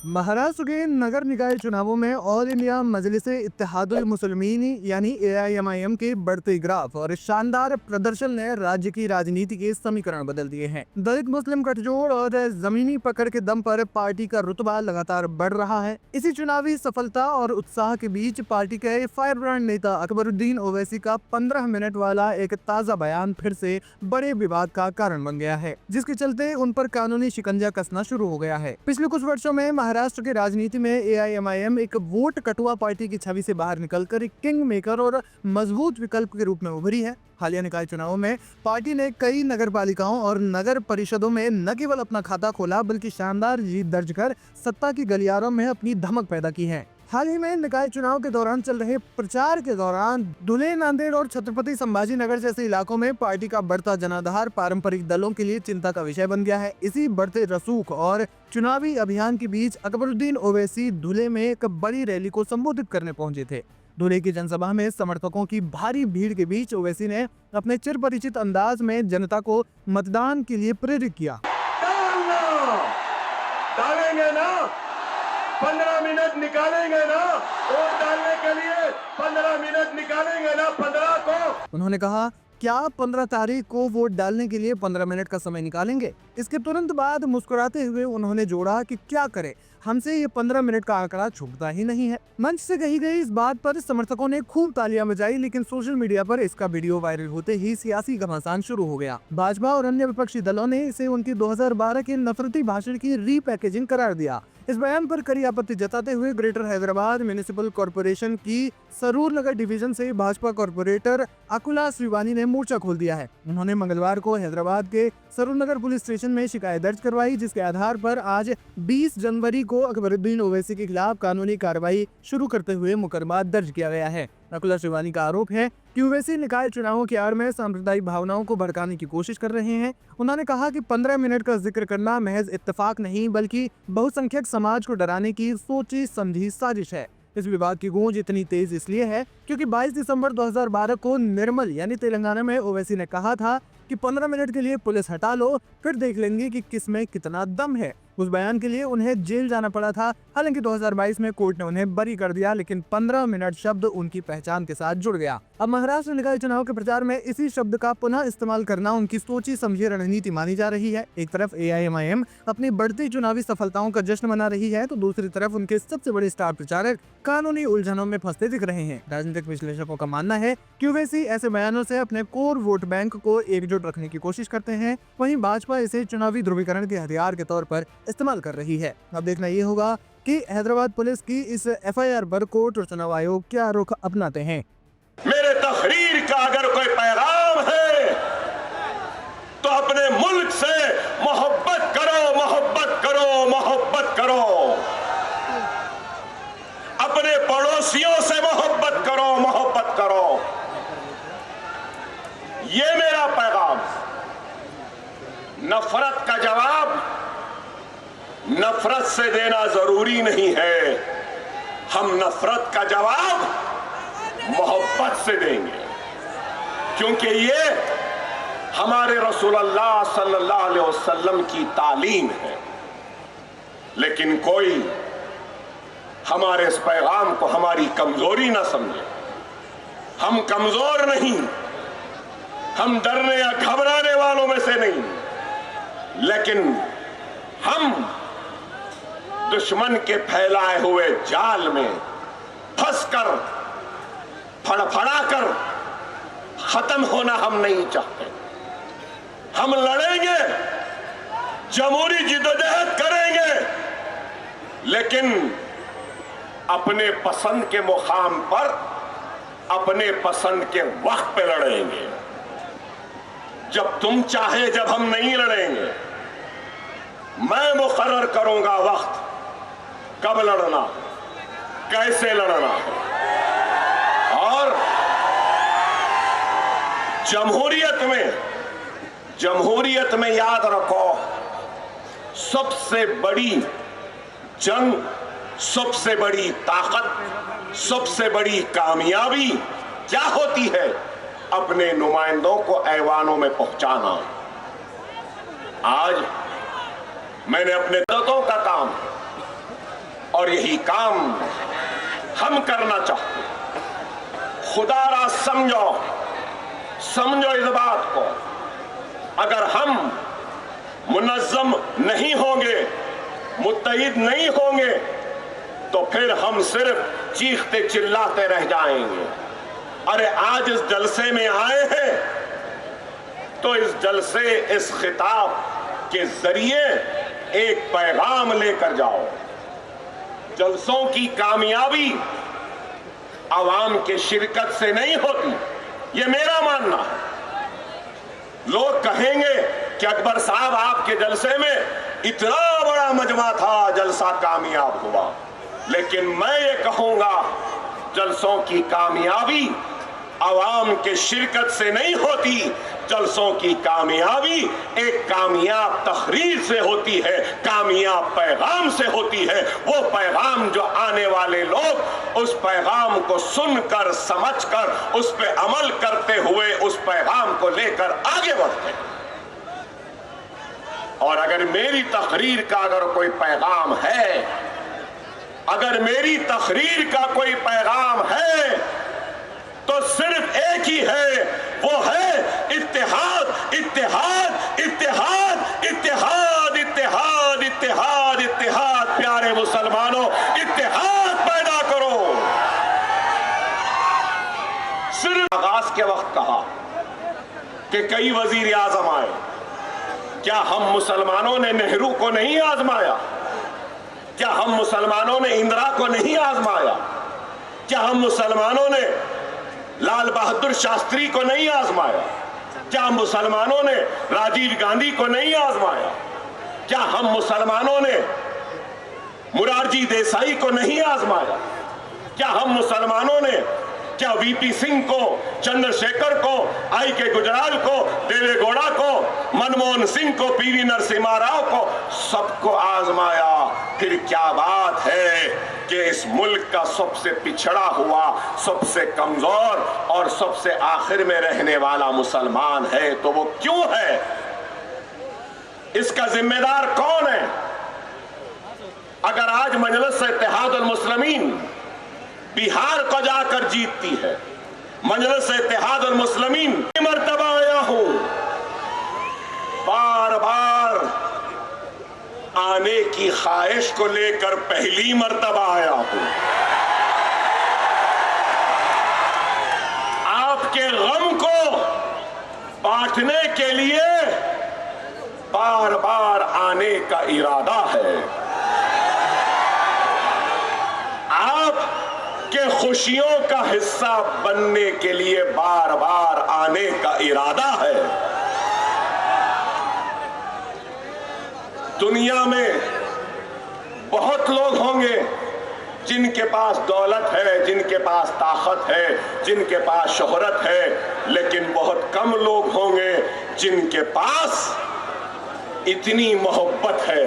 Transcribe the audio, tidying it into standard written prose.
महाराष्ट्र के नगर निकाय चुनावों में ऑल इंडिया मजलिस-ए-इत्तेहादुल मुस्लिमीन यानी AIMIM के बढ़ते ग्राफ और शानदार प्रदर्शन ने राज्य की राजनीति के समीकरण बदल दिए हैं। दलित मुस्लिम गठजोड़ और जमीनी पकड़ के दम पर पार्टी का रुतबा लगातार बढ़ रहा है। इसी चुनावी सफलता और उत्साह के बीच पार्टी के फायर ब्रांड नेता अकबरुद्दीन ओवैसी का 15 मिनट वाला एक ताजा बयान फिर से बड़े विवाद का कारण बन गया है, जिसके चलते उन पर कानूनी शिकंजा कसना शुरू हो गया है। पिछले कुछ वर्षों में महाराष्ट्र की राजनीति में AIMIM एक वोट कटुआ पार्टी की छवि से बाहर निकलकर एक किंग मेकर और मजबूत विकल्प के रूप में उभरी है। हालिया निकाय चुनावों में पार्टी ने कई नगर पालिकाओं और नगर परिषदों में न केवल अपना खाता खोला बल्कि शानदार जीत दर्ज कर सत्ता की गलियारों में अपनी धमक पैदा की है। हाल ही में निकाय चुनाव के दौरान चल रहे प्रचार के दौरान धुले, नांदेड़ और छत्रपति संभाजी नगर जैसे इलाकों में पार्टी का बढ़ता जनाधार पारंपरिक दलों के लिए चिंता का विषय बन गया है। इसी बढ़ते रसूख और चुनावी अभियान के बीच अकबरुद्दीन ओवैसी धुले में एक बड़ी रैली को संबोधित करने पहुंचे थे। धुले की जनसभा में समर्थकों की भारी भीड़ के बीच ओवैसी ने अपने चिर परिचित अंदाज में जनता को मतदान के लिए प्रेरित किया। 15 मिनट निकालेंगे ना वोट डालने के लिए, 15 मिनट निकालेंगे ना 15 को। उन्होंने कहा, क्या 15 तारीख को वोट डालने के लिए 15 मिनट का समय निकालेंगे? इसके तुरंत बाद मुस्कुराते हुए उन्होंने जोड़ा कि क्या करें, हमसे ये 15 मिनट का आंकड़ा छूटता ही नहीं है। मंच से कही गई इस बात पर समर्थकों ने खूब तालियां बजाई, लेकिन सोशल मीडिया पर इसका वीडियो वायरल होते ही सियासी घमासान शुरू हो गया। भाजपा और अन्य विपक्षी दलों ने इसे उनकी 2012 के नफरती भाषण की रीपैकेजिंग करार दिया। इस बयान पर कड़ी आपत्ति जताते हुए ग्रेटर हैदराबाद म्युनिसिपल कॉर्पोरेशन की सरूर नगर डिवीजन से भाजपा कॉर्पोरेटर अकुला श्रीवानी ने मोर्चा खोल दिया है। उन्होंने मंगलवार को हैदराबाद के सरूर नगर पुलिस स्टेशन में शिकायत दर्ज करवाई, जिसके आधार पर आज 20 जनवरी को अकबरुद्दीन ओवैसी के खिलाफ कानूनी कार्रवाई शुरू करते हुए मुकदमा दर्ज किया गया है। अकुला श्रीवानी का आरोप है कि ओवैसी निकाय चुनावों की आड़ में सांप्रदायिक भावनाओं को भड़काने की कोशिश कर रहे हैं। उन्होंने कहा कि 15 मिनट का जिक्र करना महज इत्तेफाक नहीं बल्कि बहुसंख्यक समाज को डराने की सोची समझी साजिश है। इस विवाद की गूंज इतनी तेज इसलिए है क्योंकि 22 दिसंबर 2012 को निर्मल यानी तेलंगाना में ओवैसी ने कहा था कि 15 मिनट के लिए पुलिस हटा लो, फिर देख लेंगे कि किसमें कितना दम है। उस बयान के लिए उन्हें जेल जाना पड़ा था। हालांकि 2022 में कोर्ट ने उन्हें बरी कर दिया, लेकिन 15 मिनट शब्द उनकी पहचान के साथ जुड़ गया। अब महाराष्ट्र निकाय चुनाव के प्रचार में इसी शब्द का पुनः इस्तेमाल करना उनकी सोची समझी रणनीति मानी जा रही है। एक तरफ AIMIM अपनी बढ़ती चुनावी सफलताओं का जश्न मना रही है, तो दूसरी तरफ उनके सबसे बड़े स्टार प्रचारक कानूनी उलझनों में फंसते दिख रहे हैं। राजनीतिक विश्लेषकों का मानना है कि ओवैसी ऐसे बयानों से अपने कोर वोट बैंक को एकजुट रखने की कोशिश करते हैं, वहीं भाजपा इसे चुनावी ध्रुवीकरण के हथियार के तौर पर इस्तेमाल कर रही है। अब देखना ये होगा कि हैदराबाद पुलिस की इस FIR पर कोर्ट और चुनाव आयोग क्या रुख अपनाते हैं। मेरे तहरीर का अगर कोई पैगाम है तो अपने मुल्क से मोहब्बत करो, मोहब्बत करो, मोहब्बत करो। अपने पड़ोसियों से मोहब्बत करो, मोहब्बत करो। ये मेरा पैगाम। नफरत का जवाब नफरत से देना जरूरी नहीं है। हम नफरत का जवाब मोहब्बत से देंगे, क्योंकि ये हमारे रसूलुल्लाह सल्लल्लाहु अलैहि वसल्लम की तालीम है। लेकिन कोई हमारे इस पैगाम को हमारी कमजोरी ना समझे। हम कमजोर नहीं, हम डरने या घबराने वालों में से नहीं, लेकिन हम दुश्मन के फैलाए हुए जाल में फंसकर फड़फड़ाकर खत्म होना हम नहीं चाहते। हम लड़ेंगे, जमहूरी जिद्दोजहद करेंगे, लेकिन अपने पसंद के मुकाम पर अपने पसंद के वक्त पे लड़ेंगे। जब तुम चाहे जब हम नहीं लड़ेंगे। मैं मुकर्रर करूंगा वक्त, कब लड़ना, कैसे लड़ना। और जमहूरियत में याद रखो, सबसे बड़ी जंग, सबसे बड़ी ताकत, सबसे बड़ी कामयाबी क्या होती है? अपने नुमाइंदों को ऐवानों में पहुंचाना। आज मैंने अपने दलों का काम और यही काम हम करना चाहते हैं। खुदारा समझो इस बात को, अगर हम मुनज़्ज़म नहीं होंगे, मुत्तहिद नहीं होंगे, तो फिर हम सिर्फ चीखते चिल्लाते रह जाएंगे। अरे आज इस जलसे में आए हैं तो इस जलसे, इस खिताब के जरिए एक पैगाम लेकर जाओ। जलसों की कामयाबी आवाम के शिरकत से नहीं होती, ये मेरा मानना है। लोग कहेंगे कि अकबर साहब आपके जलसे में इतना बड़ा मजमा था, जलसा कामयाब हुआ, लेकिन मैं ये कहूंगा जलसों की कामयाबी आवाम के शिरकत से नहीं होती। जलसों की कामयाबी एक कामयाब तहरीर से होती है, कामयाब पैगाम से होती है। वो पैगाम जो आने वाले लोग उस पैगाम को सुनकर, समझकर, उस पे अमल करते हुए उस पैगाम को लेकर आगे बढ़ते हैं। और अगर मेरी तकरीर का अगर कोई पैगाम है, अगर मेरी तकरीर का कोई पैगाम है, तो सिर्फ एक ही है, वो है इत्तेहाद, इत्तेहाद, इत्तेहाद, इत्तेहाद, इत्तेहाद, इत्तेहाद, इत्तेहाद। प्यारे मुसलमानों, इत्तेहाद पैदा करो। सिर्फ आगाज के वक्त कहा कि कई वजीर आजम आए, क्या हम मुसलमानों ने नेहरू को नहीं आजमाया? क्या हम मुसलमानों ने इंदिरा को नहीं आजमाया? क्या हम मुसलमानों ने लाल बहादुर शास्त्री को नहीं आजमाया? क्या हम मुसलमानों ने राजीव गांधी को नहीं आजमाया? क्या हम मुसलमानों ने मुरारजी देसाई को नहीं आजमाया? क्या हम मुसलमानों ने क्या वीपी सिंह को, चंद्रशेखर को, आई के गुजराल को, देवेगौड़ा को, मनमोहन सिंह को, पीवी नरसिम्हा राव को, सबको आजमाया? फिर क्या बात है कि इस मुल्क का सबसे पिछड़ा हुआ, सबसे कमजोर और सबसे आखिर में रहने वाला मुसलमान है, तो वो क्यों है? इसका जिम्मेदार कौन है? अगर आज मजलिस इत्तेहादुल मुस्लिमीन बिहार को जाकर जीतती है, मजलिस इत्तेहादुल मुस्लिमीन मर्तबा आया हूं, बार बार आने की ख्वाहिश को लेकर पहली मर्तबा आया हूं। आपके गम को बांटने के लिए बार बार आने का इरादा है। आप के खुशियों का हिस्सा बनने के लिए बार बार आने का इरादा है। दुनिया में बहुत लोग होंगे जिनके पास दौलत है, जिनके पास ताकत है, जिनके पास शोहरत है, लेकिन बहुत कम लोग होंगे जिनके पास इतनी मोहब्बत है।